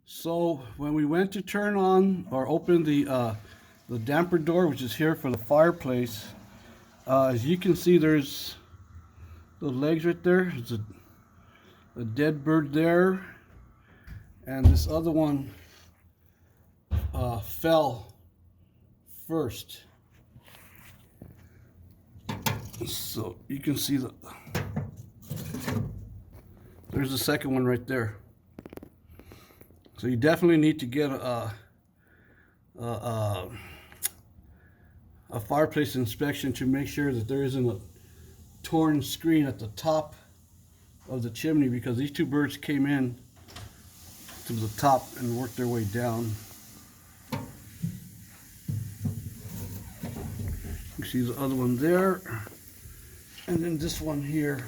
So when we went to turn on or open the damper door, which is here for the fireplace, as you can see, there's the legs right there. There's a dead bird there, and this other one fell first. So you can see there's the second one right there. So you definitely need to get a fireplace inspection to make sure that there isn't a torn screen at the top of the chimney, because these two birds came in to the top and worked their way down. You see the other one there, and then this one here.